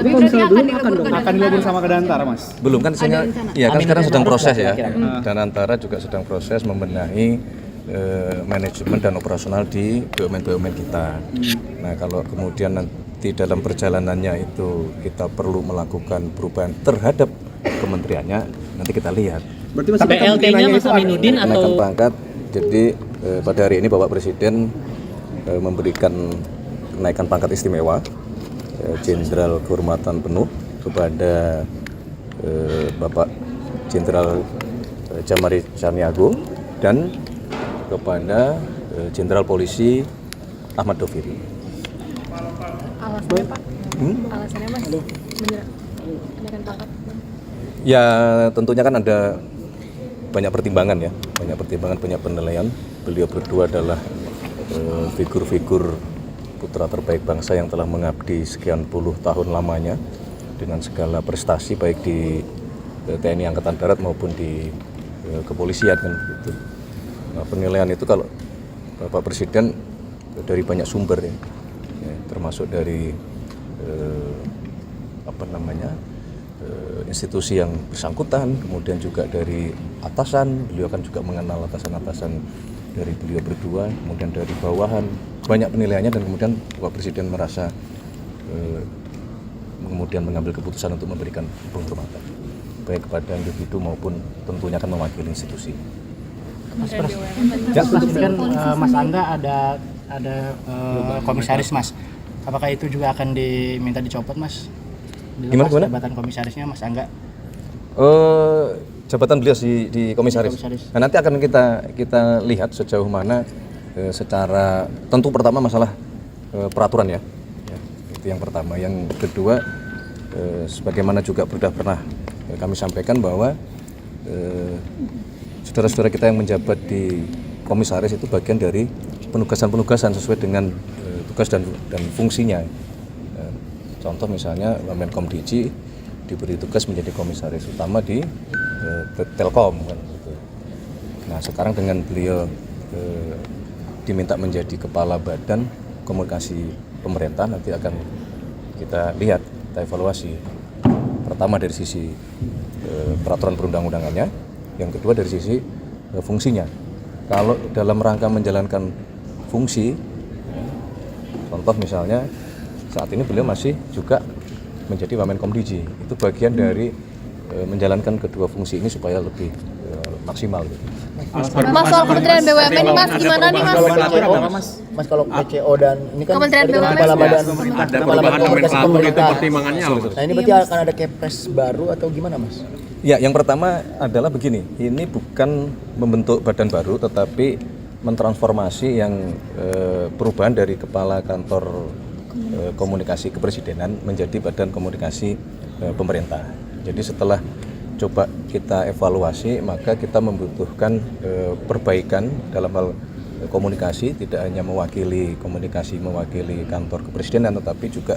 Tapi kalau misalnya belum akan digabung sama Kadantara, Mas? Belum kan, ya kan sekarang sedang proses ya. Dan antara juga sedang proses membenahi manajemen dan operasional di BUMN kita. Nah, kalau kemudian nanti dalam perjalanannya itu kita perlu melakukan perubahan terhadap kementeriannya, nanti kita lihat. Berarti Tapi PLT-nya Mas Aminuddin atau Kenaikan pangkat. Jadi pada hari ini Bapak Presiden memberikan kenaikan pangkat istimewa Jenderal Kehormatan Penuh kepada Bapak Jenderal Jamari Caniago dan kepada Jenderal Polisi Ahmad Doviri. Alasannya Pak? Alasannya Mas? Kenaikan pangkat? Ya tentunya kan ada banyak pertimbangan ya, banyak penilaian. Beliau berdua adalah figur-figur putra terbaik bangsa yang telah mengabdi sekian puluh tahun lamanya dengan segala prestasi baik di TNI Angkatan Darat maupun di kepolisian kan gitu. Nah, penilaian itu kalau Bapak Presiden dari banyak sumber ya, termasuk dari institusi yang bersangkutan, kemudian juga dari atasan, beliau kan juga mengenal atasan-atasan dari beliau berdua, kemudian dari bawahan, banyak penilaiannya dan kemudian Bapak Presiden merasa kemudian mengambil keputusan untuk memberikan penghormatan baik kepada individu maupun tentunya akan mewakili institusi. Mas kan Mas Angga ada komisaris Mas. Apakah itu juga akan diminta dicopot Mas? Gimana? Jabatan komisarisnya Mas Angga? Jabatan beliau di komisaris. Nah, nanti akan kita lihat sejauh mana secara tentu pertama masalah peraturan ya. Itu yang pertama. Yang kedua sebagaimana juga sudah pernah kami sampaikan bahwa saudara-saudara kita yang menjabat di komisaris itu bagian dari penugasan sesuai dengan tugas dan fungsinya. Contoh misalnya Menkom Digi diberi tugas menjadi komisaris utama di Telkom kan gitu. Nah, sekarang dengan beliau diminta menjadi kepala badan komunikasi pemerintah, nanti akan kita lihat, kita evaluasi. Pertama dari sisi peraturan perundang-undangannya, yang kedua dari sisi fungsinya. Kalau dalam rangka menjalankan fungsi, contoh misalnya saat ini beliau masih juga menjadi Wamenkom Digi. Itu bagian dari menjalankan kedua fungsi ini supaya lebih maksimal. Mas soal Kementerian BUMN ini Mas gimana nih Mas? Mas kalau PCO dan ini kan Kementerian BUMN kepala badan ada perubahan nomenklatur itu pertimbangannya apa? Nah ini berarti akan ada kepres baru atau gimana Mas? Ya, yang pertama adalah begini, ini bukan membentuk badan baru tetapi mentransformasi yang perubahan dari kepala kantor komunikasi kepresidenan menjadi badan komunikasi pemerintah. Jadi setelah coba kita evaluasi, maka kita membutuhkan perbaikan dalam hal komunikasi, tidak hanya mewakili kantor kepresidenan, tetapi juga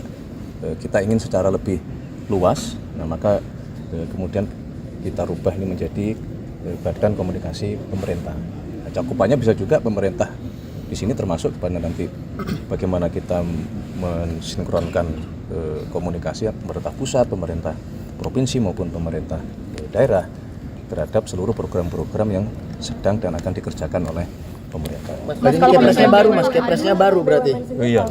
kita ingin secara lebih luas. Nah, maka kemudian kita rubah ini menjadi badan komunikasi pemerintah. Nah, cakupannya bisa juga pemerintah di sini termasuk pada nanti bagaimana kita mensinkronkan komunikasi pemerintah pusat, pemerintah provinsi maupun pemerintah daerah terhadap seluruh program-program yang sedang dan akan dikerjakan oleh pemerintah. Berarti kepresnya baru Mas, kepresnya baru berarti. Oh iya.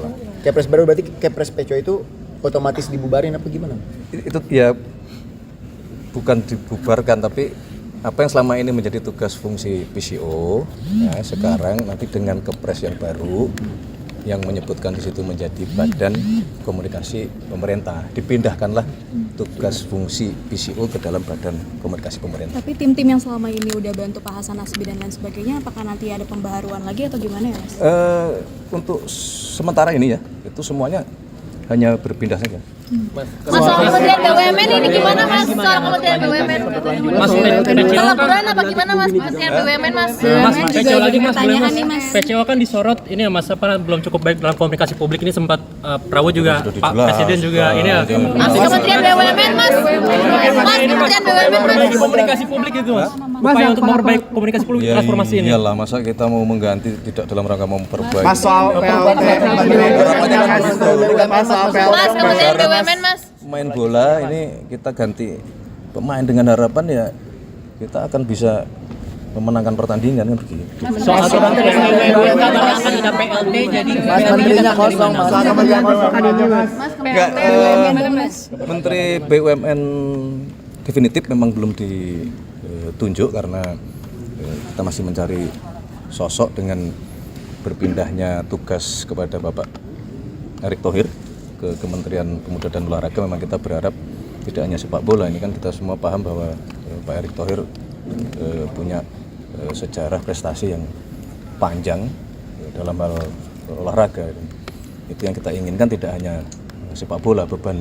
Kepres baru berarti kepres PCO itu otomatis dibubarin apa gimana? Itu ya bukan dibubarkan, tapi apa yang selama ini menjadi tugas fungsi PCO ya, sekarang nanti dengan kepres yang baru yang menyebutkan di situ menjadi badan komunikasi pemerintah, dipindahkanlah tugas fungsi PCO ke dalam badan komunikasi pemerintah. Tapi tim-tim yang selama ini udah bantu Pak Hasan Nasbi dan lain sebagainya, apakah nanti ada pembaharuan lagi atau gimana ya Mas? Untuk sementara ini ya, itu semuanya hanya berpindah saja. Mas soal Kementerian BUMN ini gimana Mas? Soal Kementerian BUMN? Mas Pelaporan apa gimana Mas? Kementerian BUMN Mas? Mas PCO lagi Mas, boleh Mas? nih, Mas. PCO kan disorot ini ya Mas, apa belum cukup baik dalam komunikasi publik, ini sempat Prabowo juga Pak Presiden juga ini ya. Mas Kementerian BUMN Mas? Mas Kementerian BUMN Mas? Komunikasi publik itu Mas. Upaya untuk memperbaiki komunikasi publik transformasi ini. Iyalah, masa kita mau mengganti tidak dalam rangka memperbaiki. Mas soal PLT, Mas Kementerian BUMN Mas? pemain bola ini kita ganti pemain dengan harapan ya kita akan bisa memenangkan pertandingan kan begitu. Soal aturan PSBB katanya akan ada PLT jadi Mas menterinya kosong, Mas. Enggak, Menteri BUMN definitif memang belum ditunjuk karena kita masih mencari sosok dengan berpindahnya tugas kepada Bapak Erick Thohir ke Kementerian Pemuda dan Olahraga. Memang kita berharap tidak hanya sepak bola, ini kan kita semua paham bahwa Pak Erick Thohir punya sejarah prestasi yang panjang dalam hal olahraga. Itu yang kita inginkan, tidak hanya sepak bola. Beban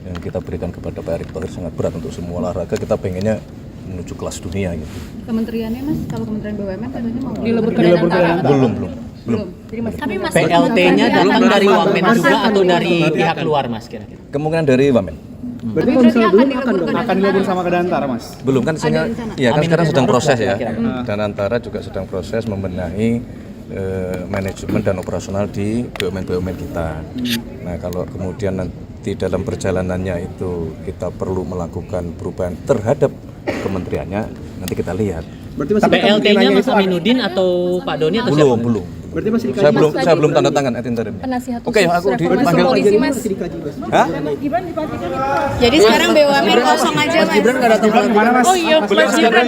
yang kita berikan kepada Pak Erick Thohir sangat berat untuk semua olahraga. Kita pengennya menuju kelas dunia gitu. Kementeriannya Mas, kalau Kementerian BUMN katanya mau dilebur ke Danantara. Belum. Tapi Mas PLT-nya datang dari Wamen juga atau dari pihak luar Mas kira-kira? Kemungkinan dari Wamen. Berarti kalau misalnya belum akan dilebur sama ke Danantara, Mas? Belum kan ya kan sekarang sedang proses ya. Danantara juga sedang proses membenahi manajemen dan operasional di BUMN kita. Nah, kalau kemudian nanti dalam perjalanannya itu kita perlu melakukan perubahan terhadap kementeriannya, nanti kita lihat. Berarti masih PLT-nya Mas Aminuddin atau Pak Doni atau siapa? Belum. Berarti masih Saya belum tanda tangan interimnya. penasihat Oke, aku dipanggil polisi Mas. Hah? Jadi sekarang BUMN kosong aja, Mas. Gibran nggak datang ke Oh iya, Mas Gibran.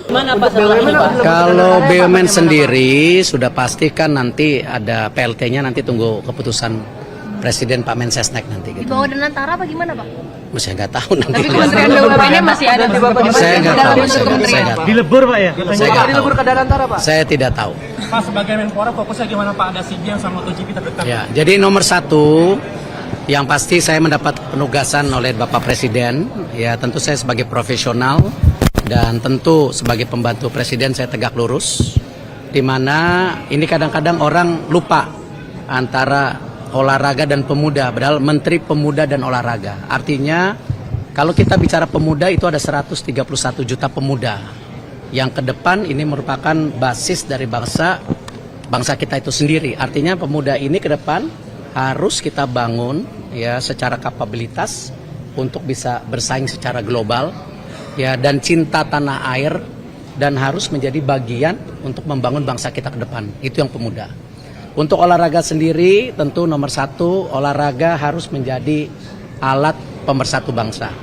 Mana Pak salah ini Pak? Kalau BUMN sendiri sudah pasti kan nanti ada PLT-nya, nanti tunggu keputusan Presiden Pak Mensesnek nanti Di gitu. bawah Danantara apa gimana Pak? Saya nggak tahu nanti. Tapi Kementerian BUMN masih ada di bawah Saya nggak tahu. Saya nggak tahu. Dilebur Pak ya? Saya nggak tahu. Saya tidak tahu. Pak sebagai Menpora fokusnya gimana Pak? Ada SEA Games sama MotoGP terdekat. Ya, jadi nomor satu yang pasti saya mendapat penugasan oleh Bapak Presiden. Ya tentu saya sebagai profesional dan tentu sebagai pembantu Presiden saya tegak lurus. Di mana ini kadang-kadang orang lupa antara olahraga dan pemuda, padahal Menteri Pemuda dan Olahraga. Artinya kalau kita bicara pemuda itu ada 131 juta pemuda yang ke depan ini merupakan basis dari bangsa kita itu sendiri. Artinya pemuda ini ke depan harus kita bangun ya secara kapabilitas untuk bisa bersaing secara global ya, dan cinta tanah air, dan harus menjadi bagian untuk membangun bangsa kita ke depan. Itu yang pemuda. Untuk olahraga sendiri tentu nomor satu, olahraga harus menjadi alat pemersatu bangsa.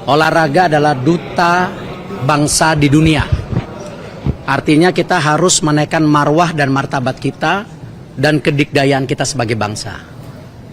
Olahraga adalah duta bangsa di dunia. Artinya kita harus menaikkan marwah dan martabat kita dan kedikdayaan kita sebagai bangsa.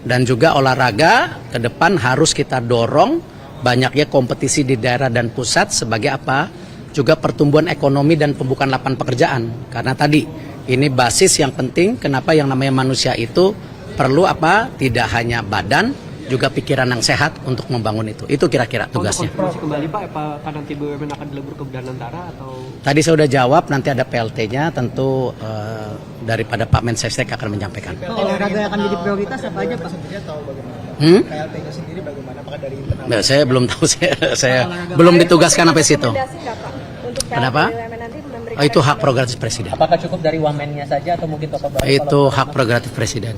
Dan juga olahraga ke depan harus kita dorong banyaknya kompetisi di daerah dan pusat sebagai apa? Juga pertumbuhan ekonomi dan pembukaan lapangan pekerjaan. Karena tadi ini basis yang penting, kenapa yang namanya manusia itu perlu apa? Tidak hanya badan, juga pikiran yang sehat untuk membangun itu. Itu kira-kira tugasnya. Konfirmasi kembali Pak, apakah nanti BUMN akan dilebur ke Danantara atau? Tadi saya sudah jawab, nanti ada PLT-nya, tentu daripada Pak Mensesnek akan menyampaikan. Olahraga akan jadi prioritas apa aja Pak? PLT-nya sendiri bagaimana? Apakah dari internal? Nah, saya belum tahu, saya belum ditugaskan sampai situ. Kenapa? Oh, itu hak prerogatif Presiden. Apakah cukup dari Wamennya saja atau mungkin tokoh baru? Itu hak prerogatif Presiden.